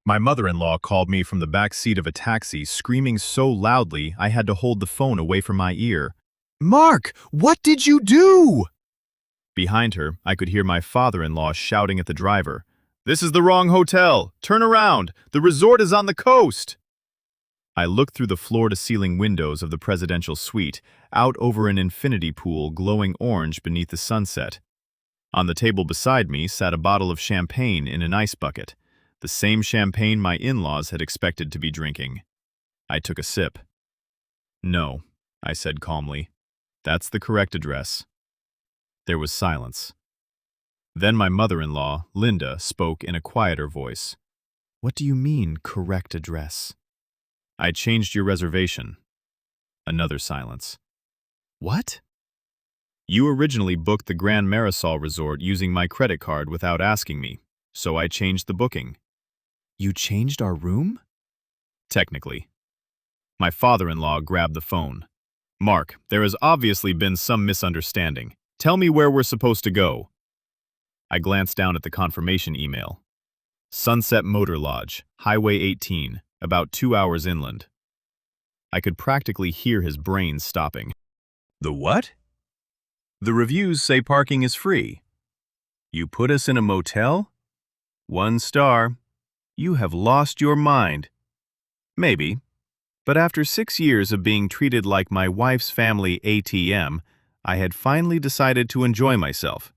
My mother-in-law called me from the back seat of a taxi, screaming so loudly I had to hold the phone away from my ear. Mark, what did you do? Behind her, I could hear my father-in-law shouting at the driver, "This is the wrong hotel! Turn around! The resort is on the coast!" I looked through the floor-to-ceiling windows of the presidential suite, out over an infinity pool glowing orange beneath the sunset. On the table beside me sat a bottle of champagne in an ice bucket, the same champagne my in-laws had expected to be drinking. I took a sip. "No," I said calmly. "That's the correct address." There was silence. Then my mother-in-law, Linda, spoke in a quieter voice. "What do you mean, correct address?" "I changed your reservation." Another silence. "What?" "You originally booked the Grand Marisol Resort using my credit card without asking me, so I changed the booking." "You changed our room?" "Technically." My father-in-law grabbed the phone. "Mark, there has obviously been some misunderstanding. Tell me where we're supposed to go." I glanced down at the confirmation email. Sunset Motor Lodge, Highway 18, about 2 hours inland. I could practically hear his brain stopping. "The what?" "The reviews say parking is free." "You put us in a motel?" "1 star. You have lost your mind." "Maybe. But after 6 years of being treated like my wife's family ATM, I had finally decided to enjoy myself."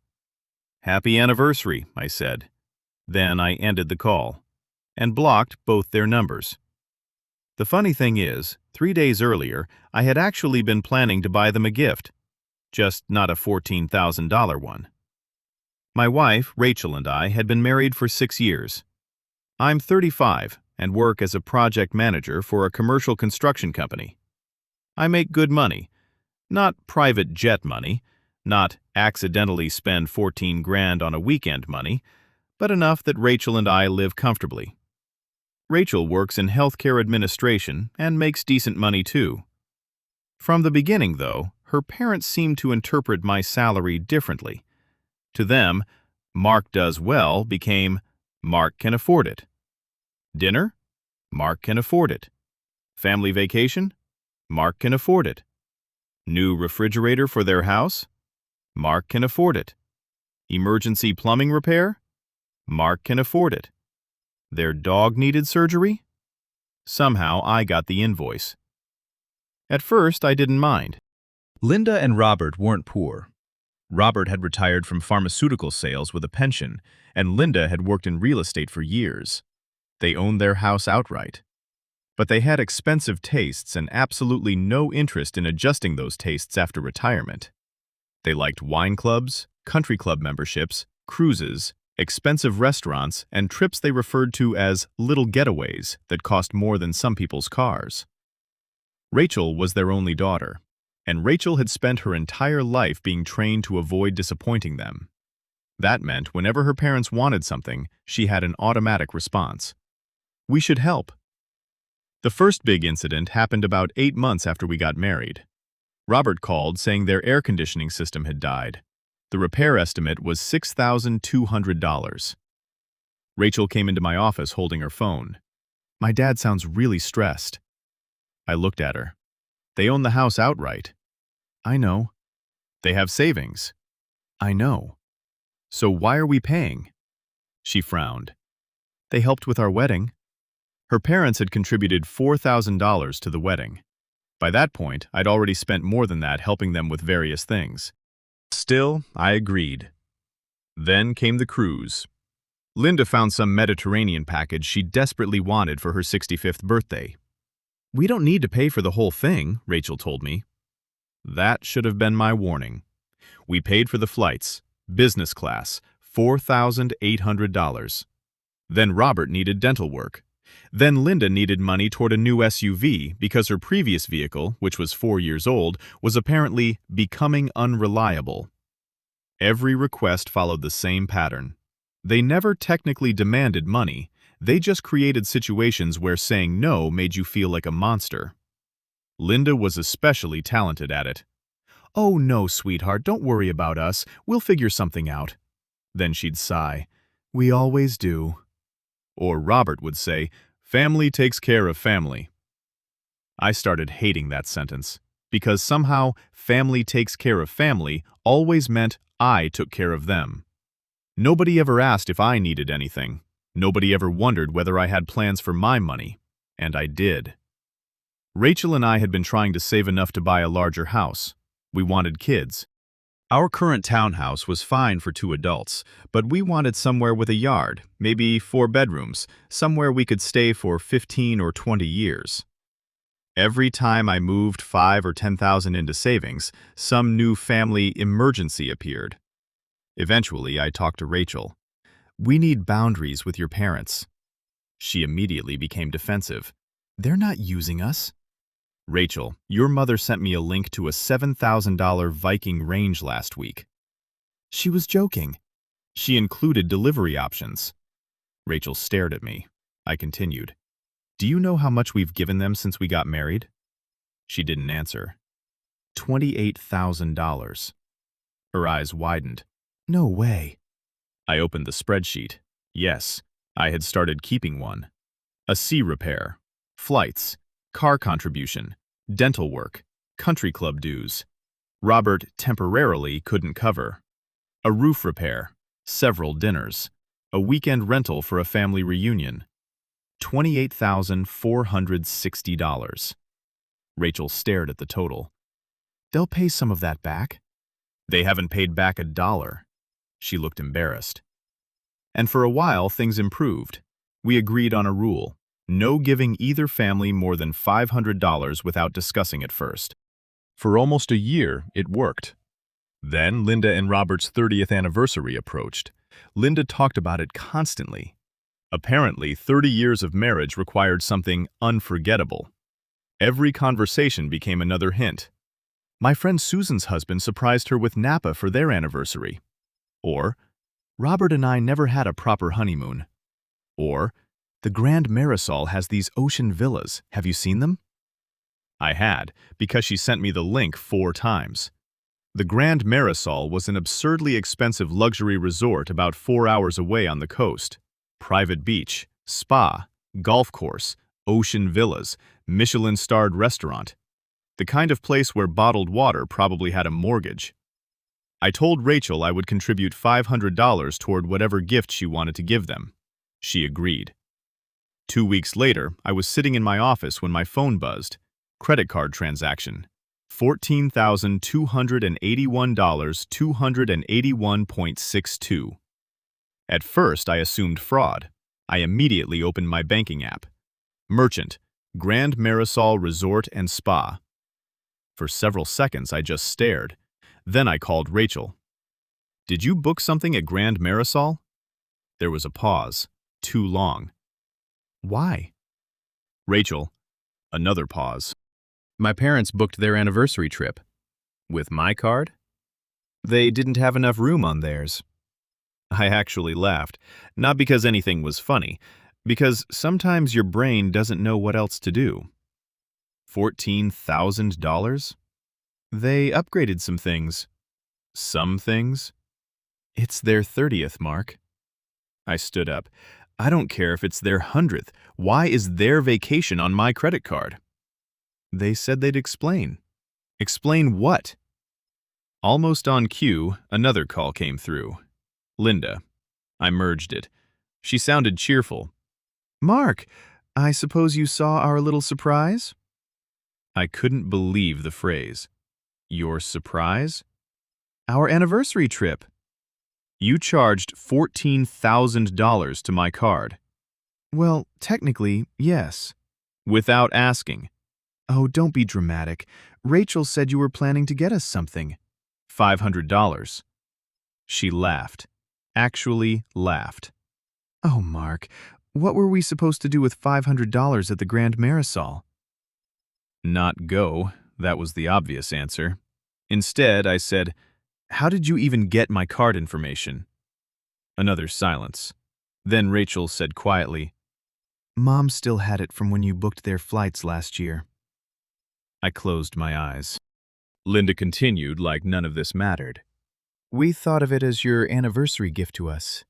"Happy anniversary," I said. Then I ended the call and blocked both their numbers. The funny thing is, 3 days earlier, I had actually been planning to buy them a gift, just not a $14,000 one. My wife, Rachel, and I had been married for 6 years. I'm 35 and work as a project manager for a commercial construction company. I make good money. Not private jet money, not accidentally spend 14 grand on a weekend money, but enough that Rachel and I live comfortably. Rachel works in healthcare administration and makes decent money too. From the beginning, though, her parents seemed to interpret my salary differently. To them, Mark does well became Mark can afford it. Dinner? Mark can afford it. Family vacation? Mark can afford it. New refrigerator for their house? Mark can afford it. Emergency plumbing repair? Mark can afford it. Their dog needed surgery? Somehow I got the invoice. At first, I didn't mind. Linda and Robert weren't poor. Robert had retired from pharmaceutical sales with a pension, and Linda had worked in real estate for years. They owned their house outright. But they had expensive tastes and absolutely no interest in adjusting those tastes after retirement. They liked wine clubs, country club memberships, cruises, expensive restaurants, and trips they referred to as little getaways that cost more than some people's cars. Rachel was their only daughter, and Rachel had spent her entire life being trained to avoid disappointing them. That meant whenever her parents wanted something, she had an automatic response. "We should help." The first big incident happened about 8 months after we got married. Robert called saying their air conditioning system had died. The repair estimate was $6,200. Rachel came into my office holding her phone. "My dad sounds really stressed." I looked at her. "They own the house outright." "I know." "They have savings." "I know." "So why are we paying?" She frowned. "They helped with our wedding." Her parents had contributed $4,000 to the wedding. By that point, I'd already spent more than that helping them with various things. Still, I agreed. Then came the cruise. Linda found some Mediterranean package she desperately wanted for her 65th birthday. "We don't need to pay for the whole thing," Rachel told me. That should have been my warning. We paid for the flights, business class, $4,800. Then Robert needed dental work. Then Linda needed money toward a new SUV because her previous vehicle, which was 4 years old, was apparently becoming unreliable. Every request followed the same pattern. They never technically demanded money, they just created situations where saying no made you feel like a monster. Linda was especially talented at it. "Oh no, sweetheart, don't worry about us, we'll figure something out." Then she'd sigh, "We always do." Or Robert would say, "Family takes care of family." I started hating that sentence, because somehow family takes care of family always meant I took care of them. Nobody ever asked if I needed anything. Nobody ever wondered whether I had plans for my money. And I did. Rachel and I had been trying to save enough to buy a larger house. We wanted kids. Our current townhouse was fine for 2 adults, but we wanted somewhere with a yard, maybe 4 bedrooms, somewhere we could stay for 15 or 20 years. Every time I moved 5 or 10,000 into savings, some new family emergency appeared. Eventually, I talked to Rachel. "We need boundaries with your parents." She immediately became defensive. "They're not using us." "Rachel, your mother sent me a link to a $7,000 Viking range last week." She was joking. She included delivery options. Rachel stared at me. I continued. "Do you know how much we've given them since we got married?" She didn't answer. $28,000. Her eyes widened. "No way." I opened the spreadsheet. Yes, I had started keeping one. A C repair, flights, car contribution, dental work, country club dues. Robert temporarily couldn't cover. A roof repair, several dinners, a weekend rental for a family reunion. $28,460. Rachel stared at the total. "They'll pay some of that back." "They haven't paid back $1. She looked embarrassed. And for a while, things improved. We agreed on a rule. No giving either family more than $500 without discussing it first. For almost a year, it worked. Then Linda and Robert's 30th anniversary approached. Linda talked about it constantly. Apparently, 30 years of marriage required something unforgettable. Every conversation became another hint. My friend Susan's husband surprised her with Napa for their anniversary. Or, Robert and I never had a proper honeymoon. Or, the Grand Marisol has these ocean villas. Have you seen them? I had, because she sent me the link 4 times. The Grand Marisol was an absurdly expensive luxury resort about 4 hours away on the coast. Private beach, spa, golf course, ocean villas, Michelin-starred restaurant. The kind of place where bottled water probably had a mortgage. I told Rachel I would contribute $500 toward whatever gift she wanted to give them. She agreed. 2 weeks later, I was sitting in my office when my phone buzzed. Credit card transaction. $14,281, 281.62. At first, I assumed fraud. I immediately opened my banking app. Merchant, Grand Marisol Resort and Spa. For several seconds, I just stared. Then I called Rachel. "Did you book something at Grand Marisol?" There was a pause. Too long. "Why?" "Rachel." Another pause. "My parents booked their anniversary trip." "With my card?" "They didn't have enough room on theirs." I actually laughed, not because anything was funny, because sometimes your brain doesn't know what else to do. $14,000? They upgraded some things. Some things? It's their 30th, Mark. I stood up. I don't care if it's their 100th. Why is their vacation on my credit card? They said they'd explain. Explain what? Almost on cue, another call came through. Linda. I merged it. She sounded cheerful. "Mark, I suppose you saw our little surprise?" I couldn't believe the phrase. "Your surprise?" "Our anniversary trip." "You charged $14,000 to my card." "Well, technically, yes." "Without asking." "Oh, don't be dramatic. Rachel said you were planning to get us something." $500. She laughed. Actually laughed. "Oh, Mark, what were we supposed to do with $500 at the Grand Marisol?" Not go. That was the obvious answer. Instead, I said, "How did you even get my card information?" Another silence. Then Rachel said quietly, "Mom still had it from when you booked their flights last year." I closed my eyes. Linda continued like none of this mattered. "We thought of it as your anniversary gift to us."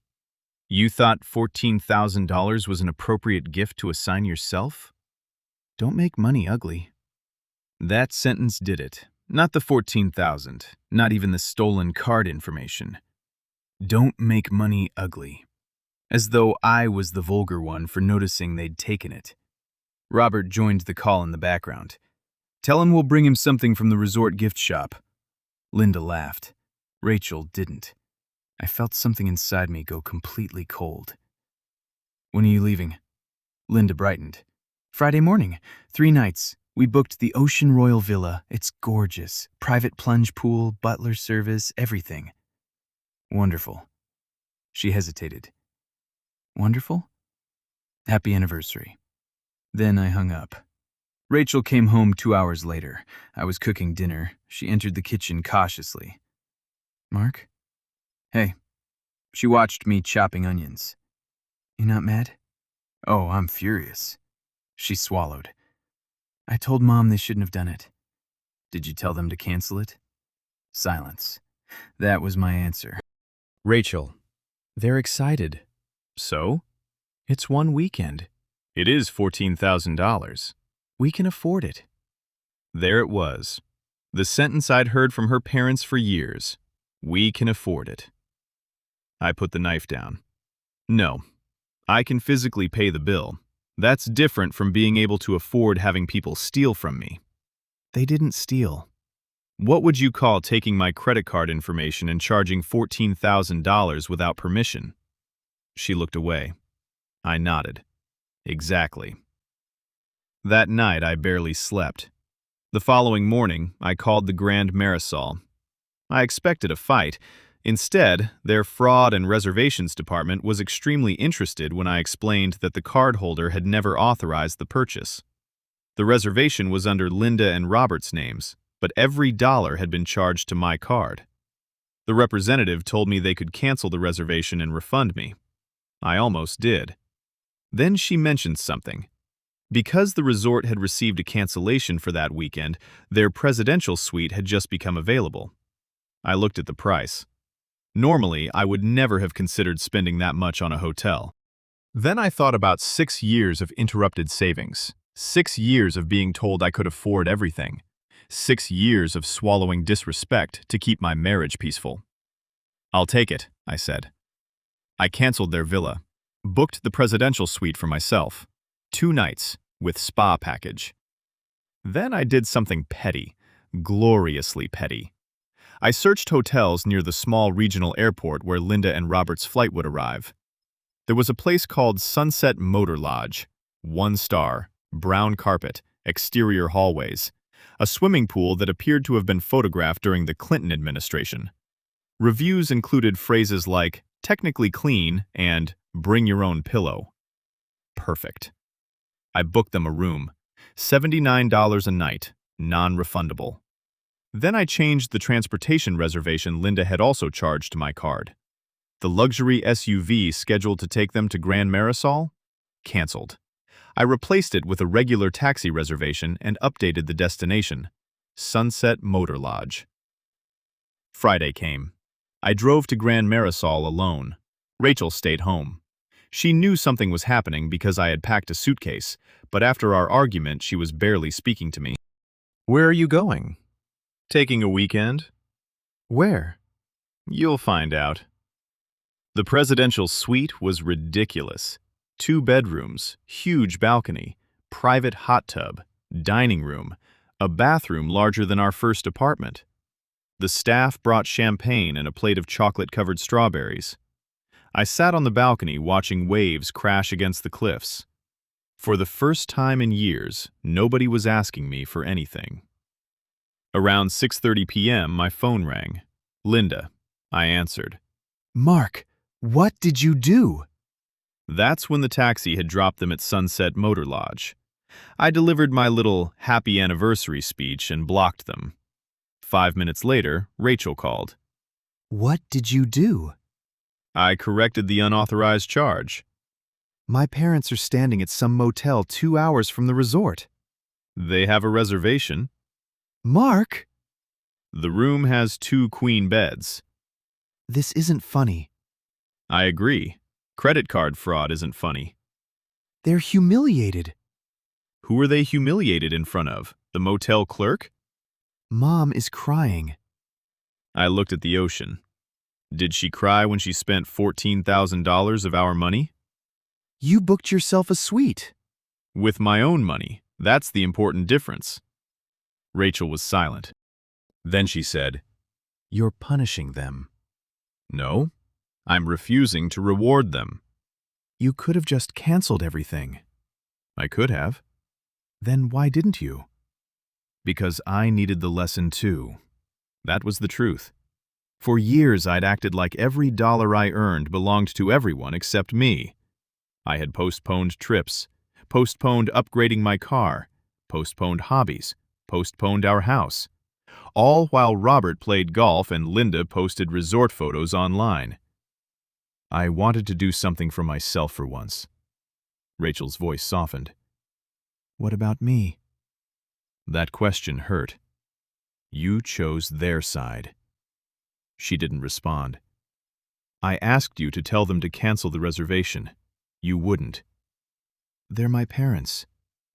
You thought $14,000 was an appropriate gift to assign yourself? Don't make money ugly. That sentence did it. Not the 14,000, not even the stolen card information. Don't make money ugly. As though I was the vulgar one for noticing they'd taken it. Robert joined the call in the background. Tell him we'll bring him something from the resort gift shop. Linda laughed. Rachel didn't. I felt something inside me go completely cold. When are you leaving? Linda brightened. Friday morning, 3 nights. We booked the Ocean Royal Villa. It's gorgeous. Private plunge pool, butler service, everything. Wonderful. She hesitated. Wonderful? Happy anniversary. Then I hung up. Rachel came home 2 hours later. I was cooking dinner. She entered the kitchen cautiously. Mark? Hey. She watched me chopping onions. You not mad? Oh, I'm furious. She swallowed. I told Mom they shouldn't have done it. Did you tell them to cancel it? Silence. That was my answer. Rachel. They're excited. So? It's one weekend. It is $14,000. We can afford it. There it was. The sentence I'd heard from her parents for years. We can afford it. I put the knife down. No, I can physically pay the bill. That's different from being able to afford having people steal from me. They didn't steal. What would you call taking my credit card information and charging $14,000 without permission? She looked away. I nodded. Exactly. That night, I barely slept. The following morning, I called the Grand Marisol. I expected a fight. Instead, their fraud and reservations department was extremely interested when I explained that the cardholder had never authorized the purchase. The reservation was under Linda and Robert's names, but every dollar had been charged to my card. The representative told me they could cancel the reservation and refund me. I almost did. Then she mentioned something. Because the resort had received a cancellation for that weekend, their presidential suite had just become available. I looked at the price. Normally, I would never have considered spending that much on a hotel. Then I thought about 6 years of interrupted savings, 6 years of being told I could afford everything, 6 years of swallowing disrespect to keep my marriage peaceful. I'll take it, I said. I canceled their villa, booked the presidential suite for myself, 2 nights with spa package. Then I did something petty, gloriously petty. I searched hotels near the small regional airport where Linda and Robert's flight would arrive. There was a place called Sunset Motor Lodge, 1 star, brown carpet, exterior hallways, a swimming pool that appeared to have been photographed during the Clinton administration. Reviews included phrases like, technically clean, and bring your own pillow. Perfect. I booked them a room, $79 a night, non-refundable. Then I changed the transportation reservation Linda had also charged to my card. The luxury SUV scheduled to take them to Grand Marisol? Canceled. I replaced it with a regular taxi reservation and updated the destination, Sunset Motor Lodge. Friday came. I drove to Grand Marisol alone. Rachel stayed home. She knew something was happening because I had packed a suitcase, but after our argument, she was barely speaking to me. Where are you going? Taking a weekend. Where? You'll find out. The presidential suite was ridiculous. 2 bedrooms, huge balcony, private hot tub, dining room, a bathroom larger than our first apartment. The staff brought champagne and a plate of chocolate-covered strawberries. I sat on the balcony watching waves crash against the cliffs. For the first time in years, nobody was asking me for anything. Around 6:30 p.m., my phone rang. Linda. I answered. Mark, what did you do? That's when the taxi had dropped them at Sunset Motor Lodge. I delivered my little happy anniversary speech and blocked them. 5 minutes later, Rachel called. What did you do? I corrected the unauthorized charge. My parents are standing at some motel 2 hours from the resort. They have a reservation. Mark! The room has 2 queen beds. This isn't funny. I agree. Credit card fraud isn't funny. They're humiliated. Who are they humiliated in front of? The motel clerk? Mom is crying. I looked at the ocean. Did she cry when she spent $14,000 of our money? You booked yourself a suite. With my own money. That's the important difference. Rachel was silent. Then she said, You're punishing them. No, I'm refusing to reward them. You could have just canceled everything. I could have. Then why didn't you? Because I needed the lesson too. That was the truth. For years I'd acted like every dollar I earned belonged to everyone except me. I had postponed trips, postponed upgrading my car, postponed hobbies, postponed our house. All while Robert played golf and Linda posted resort photos online. I wanted to do something for myself for once. Rachel's voice softened. What about me? That question hurt. You chose their side. She didn't respond. I asked you to tell them to cancel the reservation. You wouldn't. They're my parents.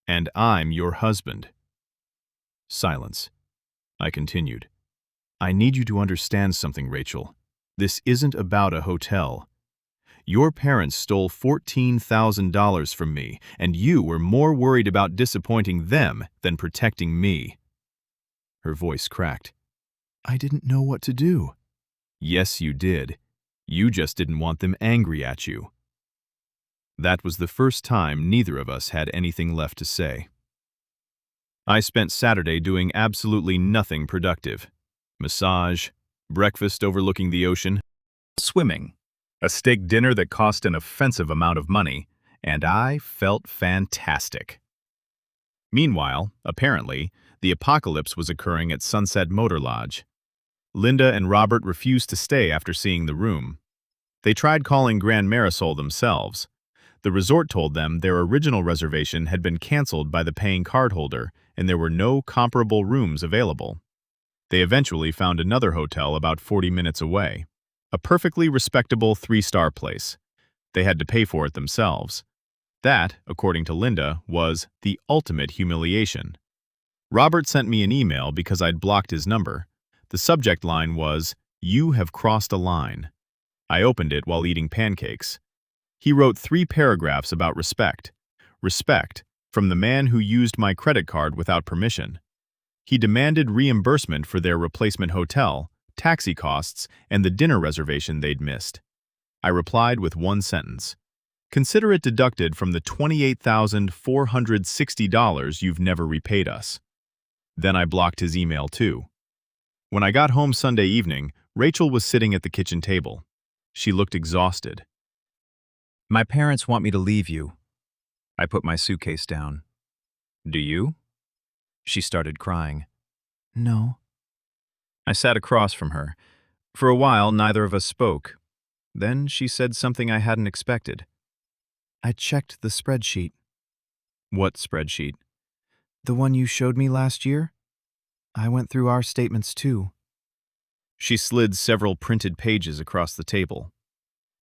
And I'm your husband. Silence. I continued. I need you to understand something, Rachel. This isn't about a hotel. Your parents stole $14,000 from me, and you were more worried about disappointing them than protecting me. Her voice cracked. I didn't know what to do. Yes, you did. You just didn't want them angry at you. That was the first time neither of us had anything left to say. I spent Saturday doing absolutely nothing productive. Massage, breakfast overlooking the ocean, swimming, a steak dinner that cost an offensive amount of money, and I felt fantastic. Meanwhile, apparently, the apocalypse was occurring at Sunset Motor Lodge. Linda and Robert refused to stay after seeing the room. They tried calling Grand Marisol themselves. The resort told them their original reservation had been canceled by the paying cardholder and there were no comparable rooms available. They eventually found another hotel about 40 minutes away, a perfectly respectable 3-star place. They had to pay for it themselves. That, according to Linda, was the ultimate humiliation. Robert sent me an email because I'd blocked his number. The subject line was, "You have crossed a line." I opened it while eating pancakes. He wrote 3 paragraphs about respect. Respect, from the man who used my credit card without permission. He demanded reimbursement for their replacement hotel, taxi costs, and the dinner reservation they'd missed. I replied with one sentence. Consider it deducted from the $28,460 you've never repaid us. Then I blocked his email too. When I got home Sunday evening, Rachel was sitting at the kitchen table. She looked exhausted. My parents want me to leave you. I put my suitcase down. Do you? She started crying. No. I sat across from her. For a while, neither of us spoke. Then she said something I hadn't expected. I checked the spreadsheet. What spreadsheet? The one you showed me last year? I went through our statements too. She slid several printed pages across the table.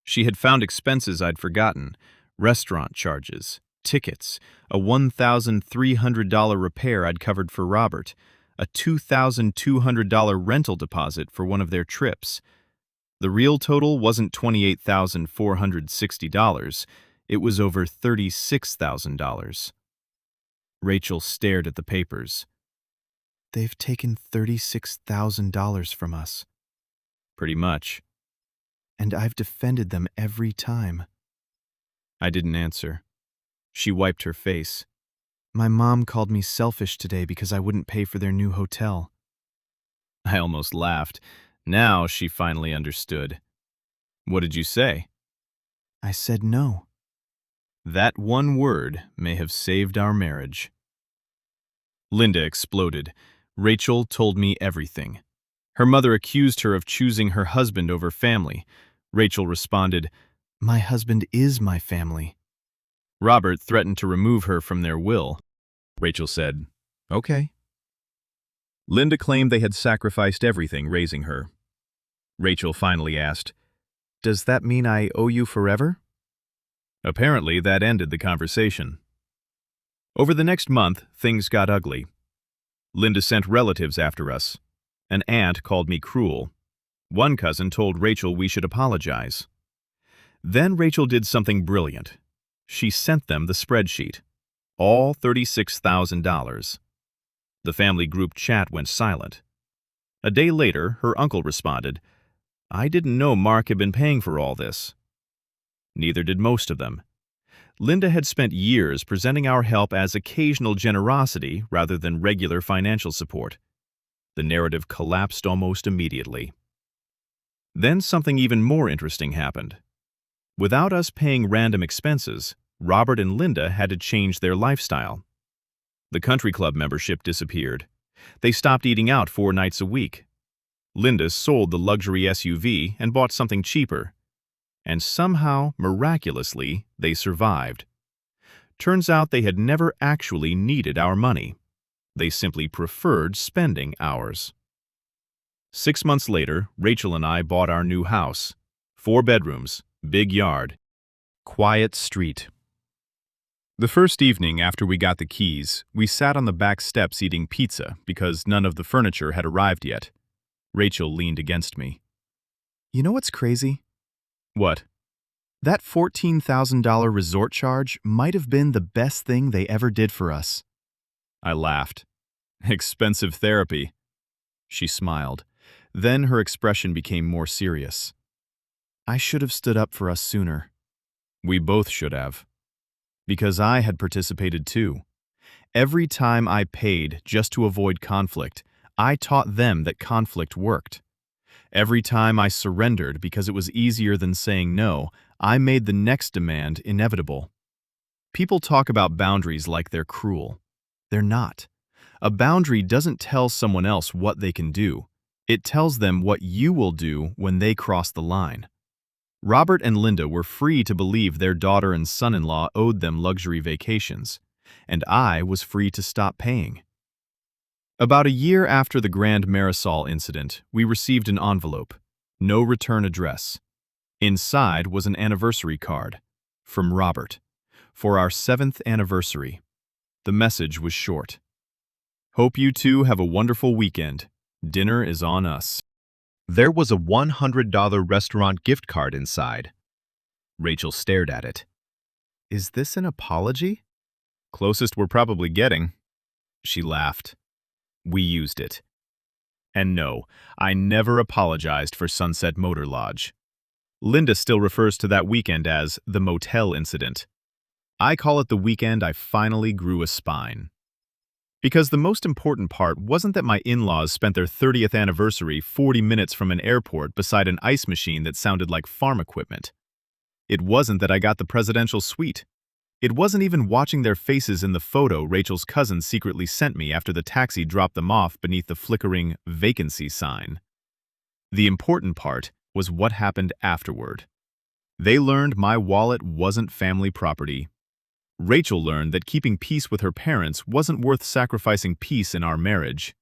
She had found expenses I'd forgotten, restaurant charges, tickets, a $1,300 repair I'd covered for Robert, a $2,200 rental deposit for one of their trips. The real total wasn't $28,460. It was over $36,000. Rachel stared at the papers. They've taken $36,000 from us. Pretty much. And I've defended them every time. I didn't answer. She wiped her face. My mom called me selfish today because I wouldn't pay for their new hotel. I almost laughed. Now she finally understood. What did you say? I said no. That one word may have saved our marriage. Linda exploded. Rachel told me everything. Her mother accused her of choosing her husband over family. Rachel responded, My husband is my family. Robert threatened to remove her from their will. Rachel said, Okay. Linda claimed they had sacrificed everything raising her. Rachel finally asked, Does that mean I owe you forever? Apparently, that ended the conversation. Over the next month, things got ugly. Linda sent relatives after us. An aunt called me cruel. One cousin told Rachel we should apologize. Then Rachel did something brilliant. She sent them the spreadsheet. All $36,000. The family group chat went silent. A day later, her uncle responded, "I didn't know Mark had been paying for all this." Neither did most of them. Linda had spent years presenting our help as occasional generosity rather than regular financial support. The narrative collapsed almost immediately. Then something even more interesting happened. Without us paying random expenses, Robert and Linda had to change their lifestyle. The country club membership disappeared. They stopped eating out 4 nights a week. Linda sold the luxury SUV and bought something cheaper. And somehow, miraculously, they survived. Turns out they had never actually needed our money. They simply preferred spending ours. 6 months later, Rachel and I bought our new house. 4 bedrooms, big yard, quiet street. The first evening after we got the keys, we sat on the back steps eating pizza because none of the furniture had arrived yet. Rachel leaned against me. You know what's crazy? What? That $14,000 resort charge might have been the best thing they ever did for us. I laughed. Expensive therapy. She smiled. Then her expression became more serious. I should have stood up for us sooner. We both should have. Because I had participated too. Every time I paid just to avoid conflict, I taught them that conflict worked. Every time I surrendered because it was easier than saying no, I made the next demand inevitable. People talk about boundaries like they're cruel. They're not. A boundary doesn't tell someone else what they can do. It tells them what you will do when they cross the line. Robert and Linda were free to believe their daughter and son-in-law owed them luxury vacations, and I was free to stop paying. About a year after the Grand Marisol incident, we received an envelope, no return address. Inside was an anniversary card, from Robert, for our 7th anniversary. The message was short. Hope you two have a wonderful weekend. Dinner is on us. There was a $100 restaurant gift card inside. Rachel stared at it. Is this an apology? Closest we're probably getting. She laughed. We used it. And no, I never apologized for Sunset Motor Lodge. Linda still refers to that weekend as the MOTEL incident. I call it the weekend I finally grew a spine. Because the most important part wasn't that my in-laws spent their 30th anniversary 40 minutes from an airport beside an ice machine that sounded like farm equipment. It wasn't that I got the presidential suite. It wasn't even watching their faces in the photo Rachel's cousin secretly sent me after the taxi dropped them off beneath the flickering vacancy sign. The important part was what happened afterward. They learned my wallet wasn't family property. Rachel learned that keeping peace with her parents wasn't worth sacrificing peace in our marriage.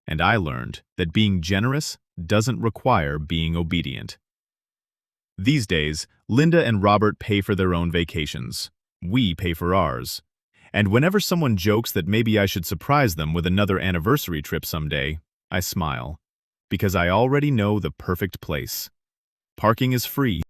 And I learned that being generous doesn't require being obedient. These days, Linda and Robert pay for their own vacations. We pay for ours. And whenever someone jokes that maybe I should surprise them with another anniversary trip someday, I smile. Because I already know the perfect place. Parking is free.